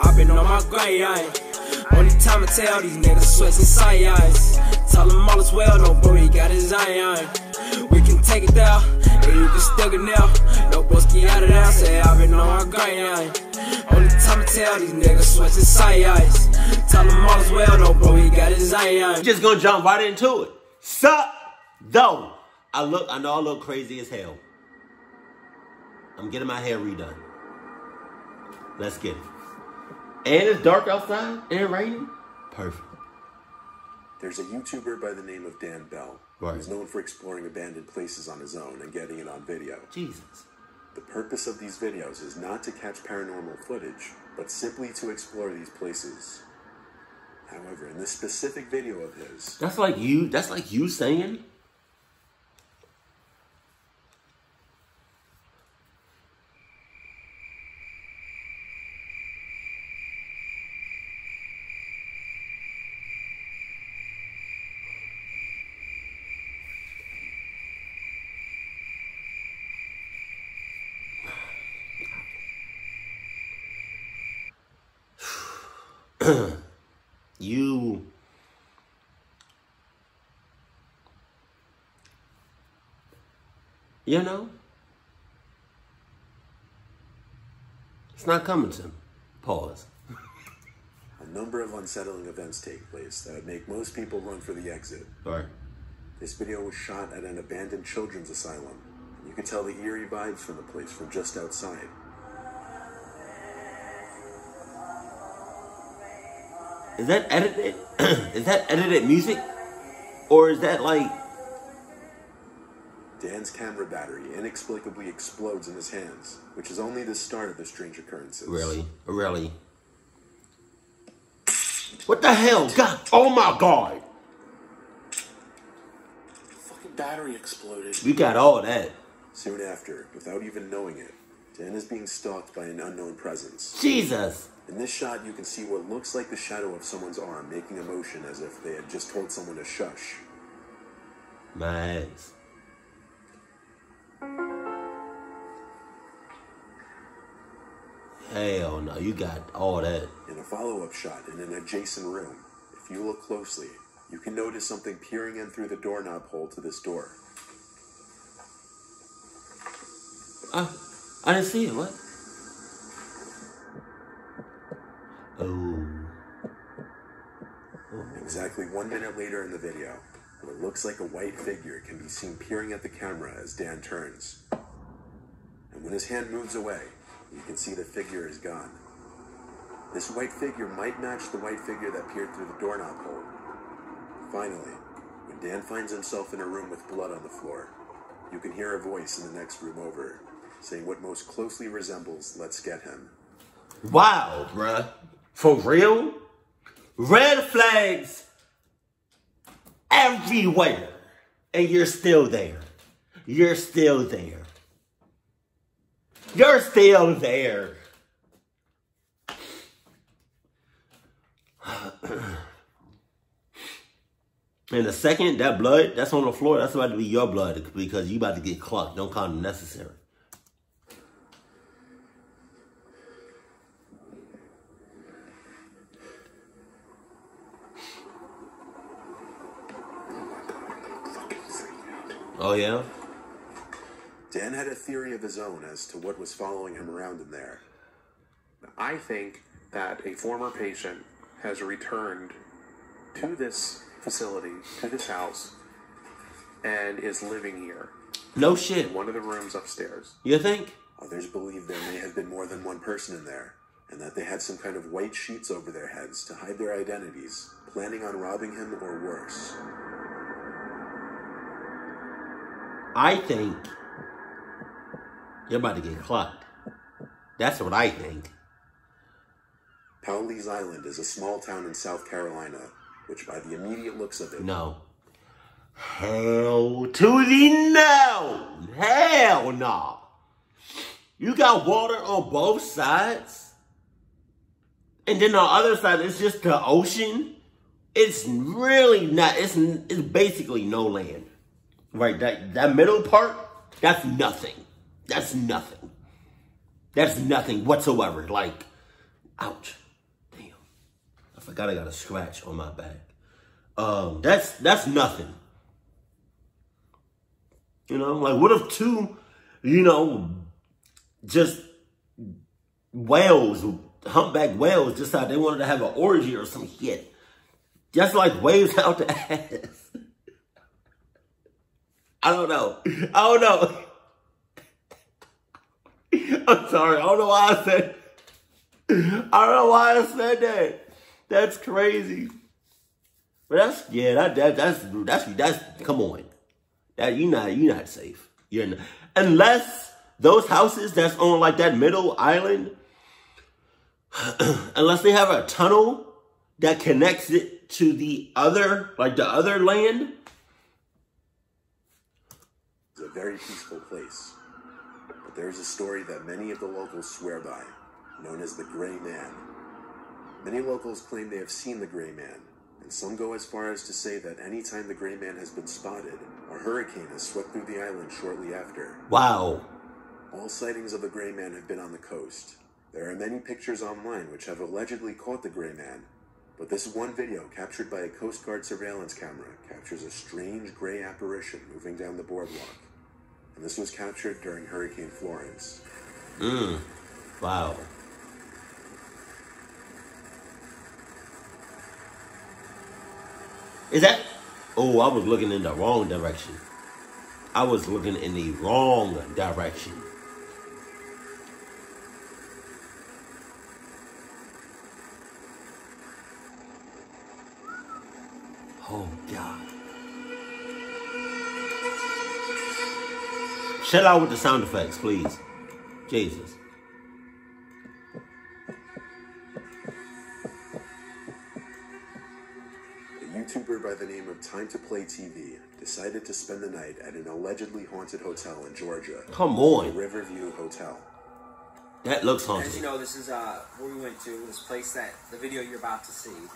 I've been on my grind. Only time I tell these niggas sweats inside eyes. Tell them all is well, no bro, he got his iron. We can take it down, and you can still get now. No broski out of there, say I've been on my grind. Only time I tell these niggas sweats inside eyes. Tell them all is well, no bro, he got his iron. Just gonna jump right into it. Sup, though. I know I look crazy as hell. I'm getting my hair redone. Let's get it. And it's dark outside and raining. Perfect. There's a YouTuber by the name of Dan Bell. Right. Who's known for exploring abandoned places on his own and getting it on video. Jesus. The purpose of these videos is not to catch paranormal footage, but simply to explore these places. However, in this specific video of his... That's like you saying... You know, it's not coming to me. Pause. A number of unsettling events take place that would make most people run for the exit. Right. This video was shot at an abandoned children's asylum. You can tell the eerie vibes from the place from just outside. Is that edited? Is that edited music? Or is that like... Dan's camera battery inexplicably explodes in his hands, which is only the start of the strange occurrences. Really? Really? What the hell? God! Oh my God! Fucking battery exploded. We got all that. Soon after, without even knowing it, Dan is being stalked by an unknown presence. Jesus! In this shot, you can see what looks like the shadow of someone's arm making a motion as if they had just told someone to shush. My ass. Hell no, you got all that. In a follow-up shot in an adjacent room, if you look closely, you can notice something peering in through the doorknob hole to this door. I didn't see it, what? Oh. Exactly 1 minute later in the video, what looks like a white figure can be seen peering at the camera as Dan turns. And when his hand moves away, you can see the figure is gone. This white figure might match the white figure that peered through the doorknob hole. Finally, when Dan finds himself in a room with blood on the floor, you can hear a voice in the next room over, saying what most closely resembles "Let's get him." Wow, bruh. For real? Red flags everywhere. And you're still there. You're still there. You're still there. In a second, that blood that's on the floor, that's about to be your blood because you about to get clocked. Don't call it necessary. Oh, yeah? Dan had a theory of his own as to what was following him around in there. I think that a former patient has returned to this facility, to this house, and is living here. No shit. In one of the rooms upstairs. You think? Others believe there may have been more than one person in there, and that they had some kind of white sheets over their heads to hide their identities, planning on robbing him or worse. I think you're about to get clocked. That's what I think. Powlee's Island is a small town in South Carolina, which by the immediate looks of it... No. Hell to the no! Hell no! You got water on both sides? And then on the other side, it's just the ocean? It's really not, it's basically no land. Right, that middle part, that's nothing. That's nothing. That's nothing whatsoever. Like, ouch. forgot I got a scratch on my back. That's nothing. You know, like what if two, you know, just whales, humpback whales, decided they wanted to have an orgy or some shit. Just like waves out the ass. I don't know. I'm sorry. I don't know why I said that. That's crazy. But that's come on. You're not safe. You're not. Unless those houses that's on like that middle island, unless they have a tunnel that connects it to the other land. It's a very peaceful place. But there's a story that many of the locals swear by, known as the Gray Man. Many locals claim they have seen the Gray Man, and some go as far as to say that any time the Gray Man has been spotted, a hurricane has swept through the island shortly after. Wow. All sightings of the Gray Man have been on the coast. There are many pictures online which have allegedly caught the Gray Man, but this one video captured by a Coast Guard surveillance camera captures a strange gray apparition moving down the boardwalk. And this was captured during Hurricane Florence. Wow. Is that? Oh, I was looking in the wrong direction. Oh, God. Chill out with the sound effects, please. Jesus. A YouTuber by the name of Time to Play TV decided to spend the night at an allegedly haunted hotel in Georgia. Come on. The Riverview Hotel. That looks haunted. As you know, this is where we went to. This place that the video you're about to see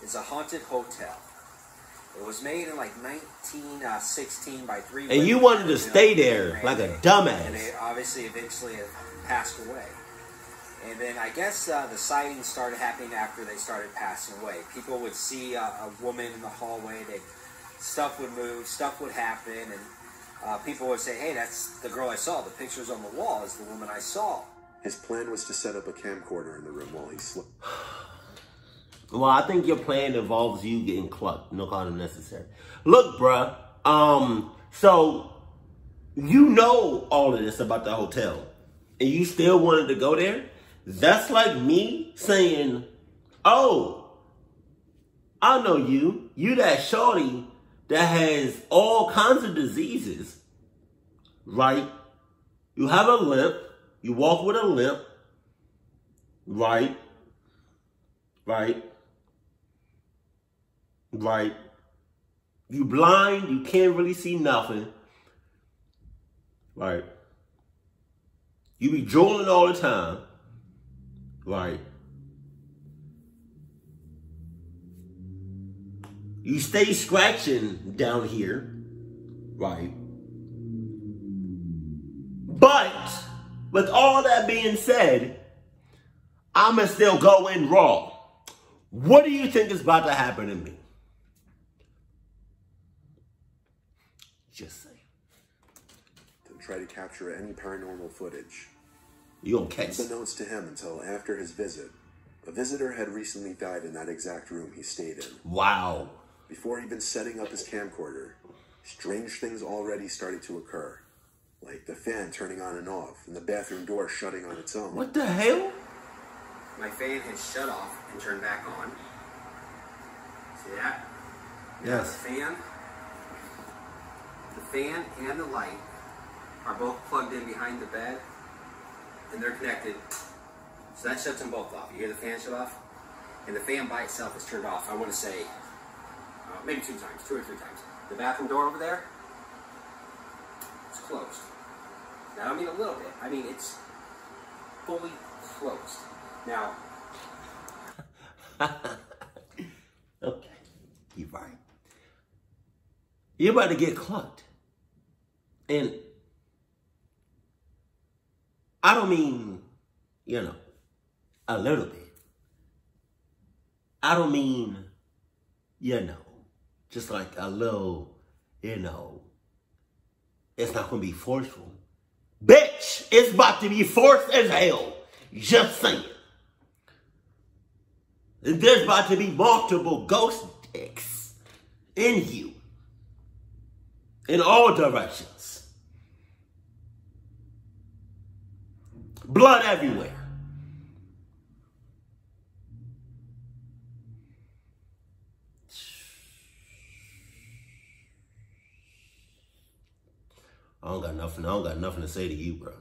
is a haunted hotel. It was made in like 1916 by three women. And you wanted to stay there like a dumbass. And they obviously eventually have passed away. And then I guess the sightings started happening after they started passing away. People would see a woman in the hallway. Stuff would move, stuff would happen, and people would say, "Hey, that's the girl I saw. The pictures on the wall is the woman I saw." His plan was to set up a camcorder in the room while he slept. Well, I think your plan involves you getting clucked. No condom necessary. Look, bruh. So you know all of this about the hotel, and you still wanted to go there? That's like me saying, "Oh, I know you. You that shorty that has all kinds of diseases, right? You have a limp. You walk with a limp, right? Right. Right. You blind, you can't really see nothing. Right. You be drooling all the time. Right. You stay scratching down here. Right. But with all that being said, I'ma still go in raw. What do you think is about to happen to me? Just say. To try to capture any paranormal footage. You gonna catch it? Unbeknownst to him until after his visit, a visitor had recently died in that exact room he stayed in. Wow. Before even setting up his camcorder, strange things already started to occur. Like the fan turning on and off, and the bathroom door shutting on its own. What the hell? My fan had shut off and turned back on. See that? Yes. The fan and the light are both plugged in behind the bed, and they're connected. So that shuts them both off. You hear the fan shut off? And the fan by itself is turned off, I want to say, maybe 2 or 3 times. The bathroom door over there, it's closed. Now, I don't mean a little bit. I mean, it's fully closed. Now, okay, you're right. You're about to get clucked. And I don't mean, a little bit. I don't mean, you know, just like a little, you know, it's not going to be forceful. Bitch, it's about to be forced as hell. Just saying. And there's about to be multiple ghost dicks in you. In all directions. Blood everywhere. I don't got nothing to say to you, bro.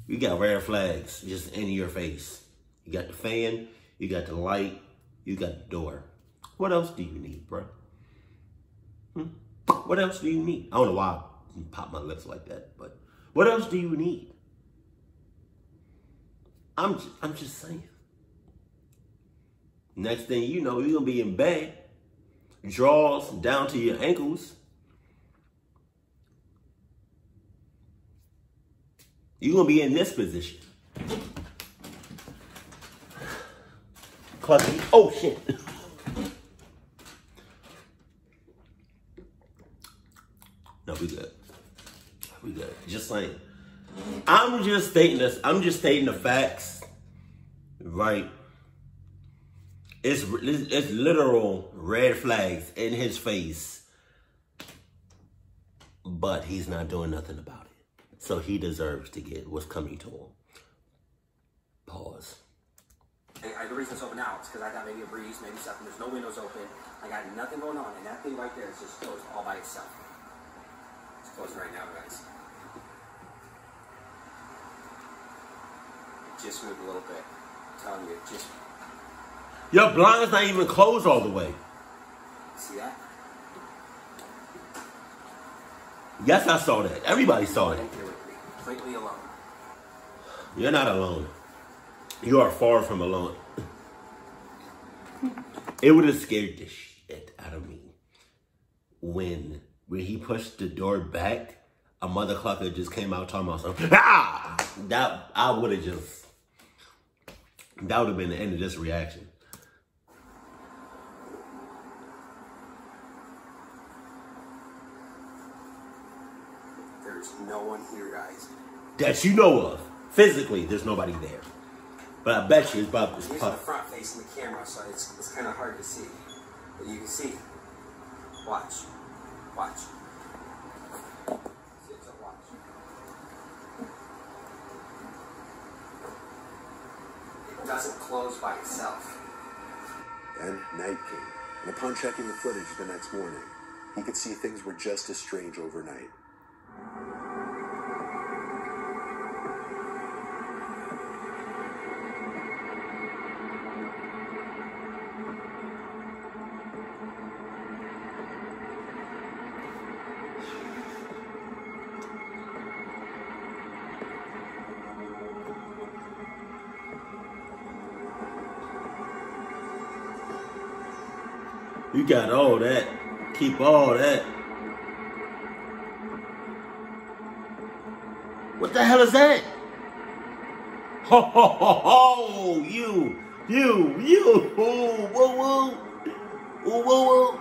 You got red flags just in your face. You got the fan, you got the light, you got the door. What else do you need, bro? What else do you need? I don't know why I pop my lips like that, but what else do you need? I'm just saying. Next thing you know, you're gonna be in bed, drawers down to your ankles. You're gonna be in this position. Clutchy. Oh shit. No, we good. We good. Just saying. I'm just stating this. I'm just stating the facts. Right? It's literal red flags in his face. But he's not doing nothing about it. So he deserves to get what's coming to him. Pause. The reason it's open now is because I got maybe a breeze, maybe something. There's no windows open. I got nothing going on. And that thing right there is just closed all by itself. It's closed right now, guys. It just moved a little bit. I'm telling you, it just... Your blind's not even closed all the way. See that? Yes, I saw that. Everybody saw it. You're completely alone. You're not alone. You are far from alone. It would have scared the shit out of me when he pushed the door back. A mother clucker just came out talking about something. Ah! That would have been the end of this reaction. There's no one here, guys. That you know of. Physically, there's nobody there. But I bet you it's about this Here's the front facing the camera, so it's kind of hard to see. But you can see. Watch. Watch. See, it's a watch. It doesn't close by itself. Then night came, and upon checking the footage the next morning, he could see things were just as strange overnight. You got all that. Keep all that. What the hell is that? Ho, ho, ho, ho. You. Woo, woo. Woo, woo, woo.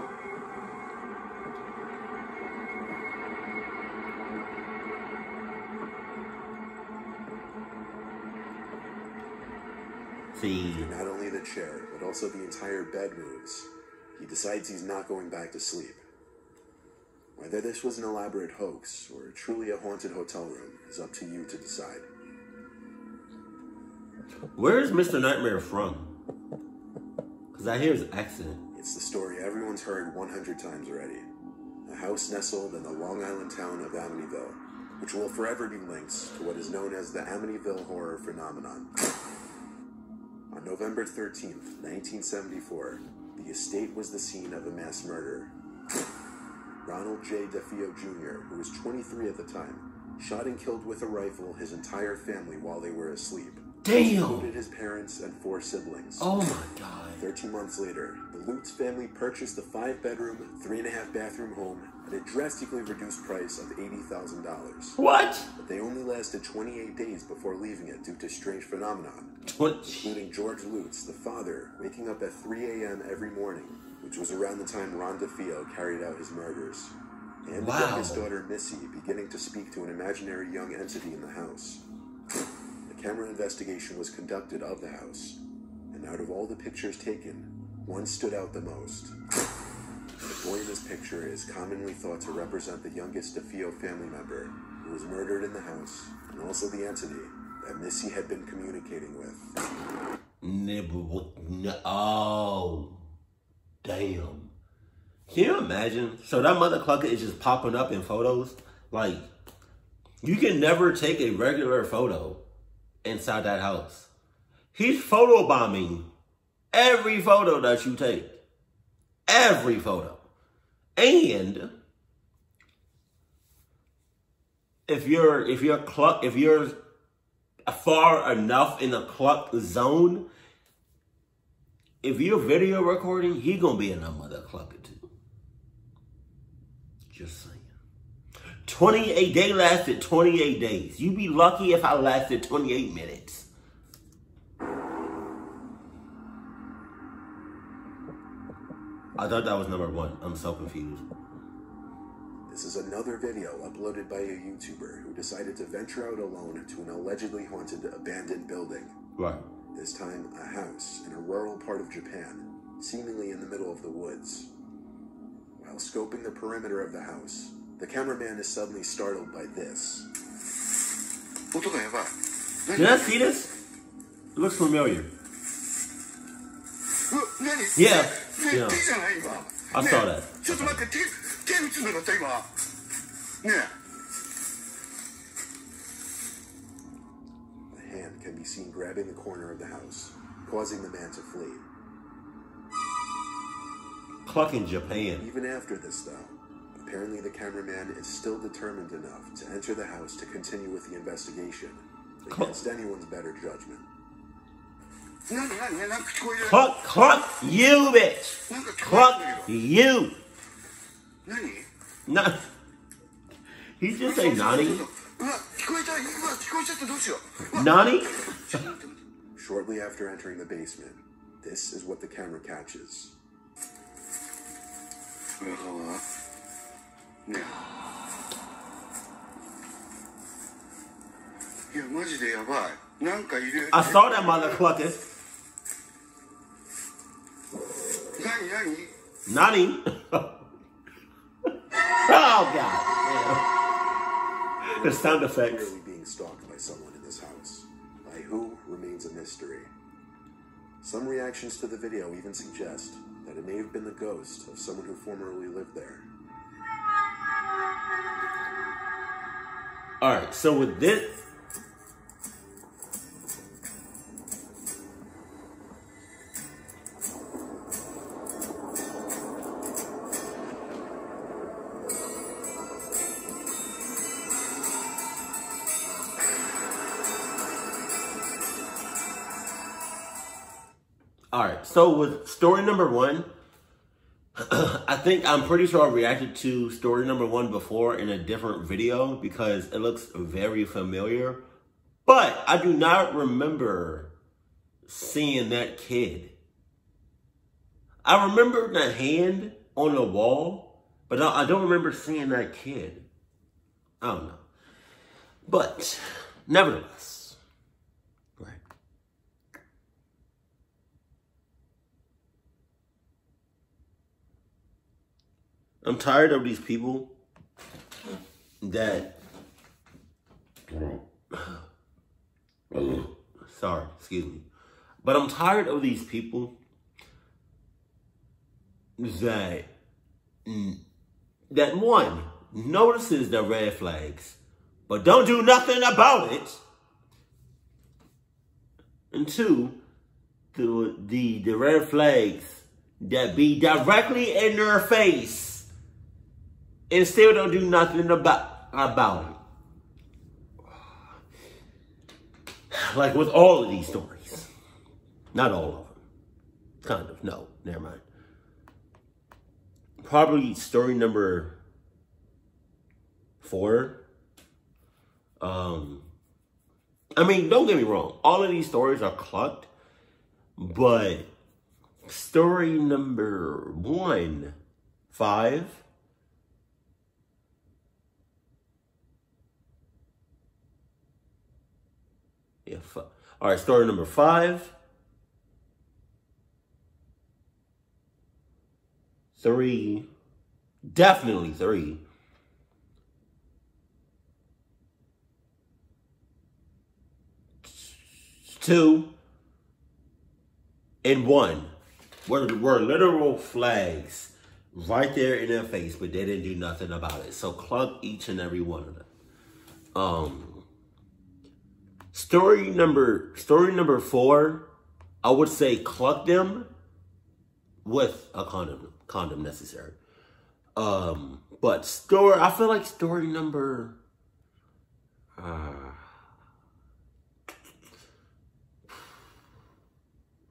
See. Not only the chair, but also the entire bed moves. He decides he's not going back to sleep. Whether this was an elaborate hoax or truly a haunted hotel room is up to you to decide. Where is Mr. Nightmare from? Because I hear his accent. It's the story everyone's heard 100 times already. A house nestled in the Long Island town of Amityville, which will forever be linked to what is known as the Amityville horror phenomenon. On November 13th, 1974, the estate was the scene of a mass murder. Ronald J. DeFeo Jr., who was 23 at the time, shot and killed with a rifle his entire family while they were asleep. Damn. Included his parents and 4 siblings. Oh my God. 13 months later, the Lutz family purchased a 5-bedroom, 3.5-bathroom home at a drastically reduced price of $80,000. What? But they only lasted 28 days before leaving it due to strange phenomenon, including George Lutz, the father, waking up at 3 a.m. every morning, which was around the time Ron DeFeo carried out his murders, and the youngest daughter, Missy, beginning to speak to an imaginary young entity in the house. The camera investigation was conducted of the house, and out of all the pictures taken, one stood out the most. The boy in this picture is commonly thought to represent the youngest DeFeo family member who was murdered in the house, and also the entity that Missy had been communicating with. Oh, damn. Can you imagine? So that mother clucker is just popping up in photos. Like, you can never take a regular photo inside that house. He's photobombing every photo that you take. Every photo. And if you're far enough in the cluck zone, if you're video recording, he gonna be in that mother clucker too. Just saying. 28, they lasted 28 days. You be lucky if I lasted 28 minutes. I thought that was number 1. I'm so confused. This is another video uploaded by a YouTuber who decided to venture out alone to an allegedly haunted abandoned building. Right. This time, a house in a rural part of Japan, seemingly in the middle of the woods. While scoping the perimeter of the house, the cameraman is suddenly startled by this. Did I see this? It looks familiar. Yeah. Yeah. I saw that. The hand can be seen grabbing the corner of the house, causing the man to flee. Clucking Japan. Even after this, though, apparently the cameraman is still determined enough to enter the house to continue with the investigation against anyone's better judgment. Cluck, cluck, you bitch. Cluck, you. No. He just say Nani? Nani? Shortly after entering the basement, this is what the camera catches. I saw that mother clucking. Nani? Oh, God. Yeah. The sound effects. Clearly being stalked by someone in this house. By who remains a mystery. Some reactions to the video even suggest that it may have been the ghost of someone who formerly lived there. Alright, so with this... Alright, so with story number 1, I'm pretty sure I reacted to story number 1 before in a different video because it looks very familiar. But I do not remember seeing that kid. I remember the hand on the wall, but I don't remember seeing that kid. I don't know. But nevertheless, right. I'm tired of these people that, sorry, excuse me. But I'm tired of these people that one, notices the red flags, but don't do nothing about it. And 2, the red flags that be directly in their face and still don't do nothing about it. like with all of these stories. Not all of them. Kind of. No, never mind. Probably story number 4. I mean, don't get me wrong. All of these stories are clucked. But story number 1, 5. Yeah, all right, story number 5. 3. Definitely 3. 2. And 1 were literal flags right there in their face, but they didn't do nothing about it. So cluck each and every one of them. Story number 4, I would say cluck them with a condom necessary. But I feel like story number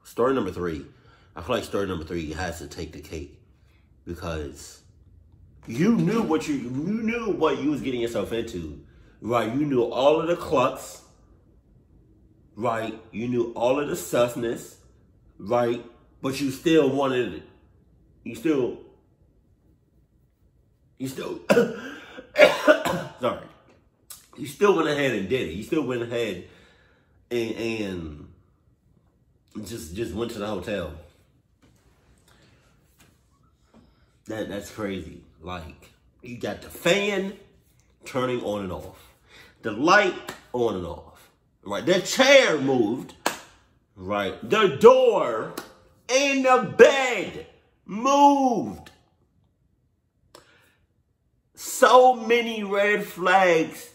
story number 3. I feel like story number 3 has to take the cake, because you knew what you was getting yourself into, right? You knew all of the clucks, right? You knew all of the susness, right? But you still wanted it. You still sorry. You still went ahead and did it. You still went ahead and just went to the hotel. That's crazy. Like, you got the fan turning on and off, the light on and off, right? The chair moved, right? The door and the bed moved. So many red flags.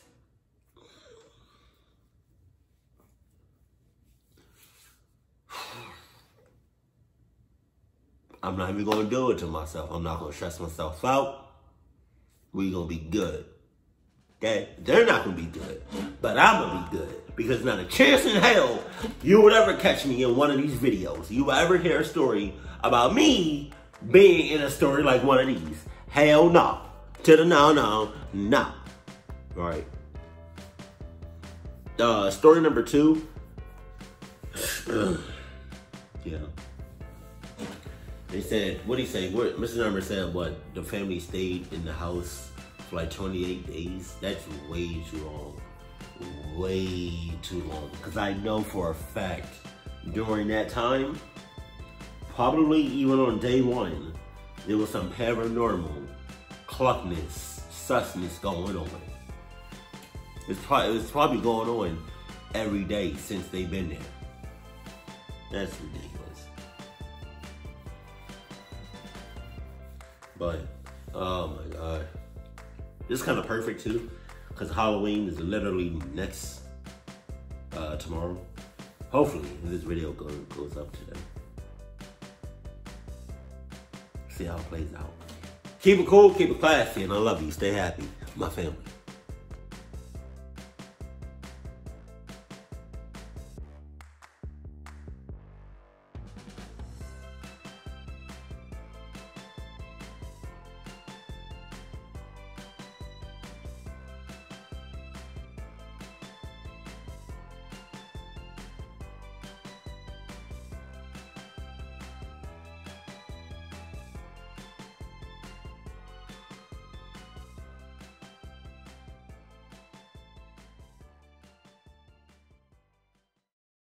I'm not even going to do it to myself. I'm not going to stress myself out. We're going to be good. Okay? They're not going to be good. But I'm going to be good. Because not a chance in hell you would ever catch me in one of these videos. You will ever hear a story about me being in a story like one of these. Hell no. To the no. Right. Story number 2. Yeah. They said, what did he say? Mr. Number said, what? The family stayed in the house for like 28 days. That's way too long. Way too long. Because I know for a fact, during that time, probably even on day 1, there was some paranormal cluckness, susness going on. It was probably going on every day since they've been there. That's ridiculous. But, oh my God. This is kind of perfect too, because Halloween is literally next, tomorrow. Hopefully, this video goes up today. See how it plays out. Keep it cool, keep it classy, and I love you. Stay happy, my family.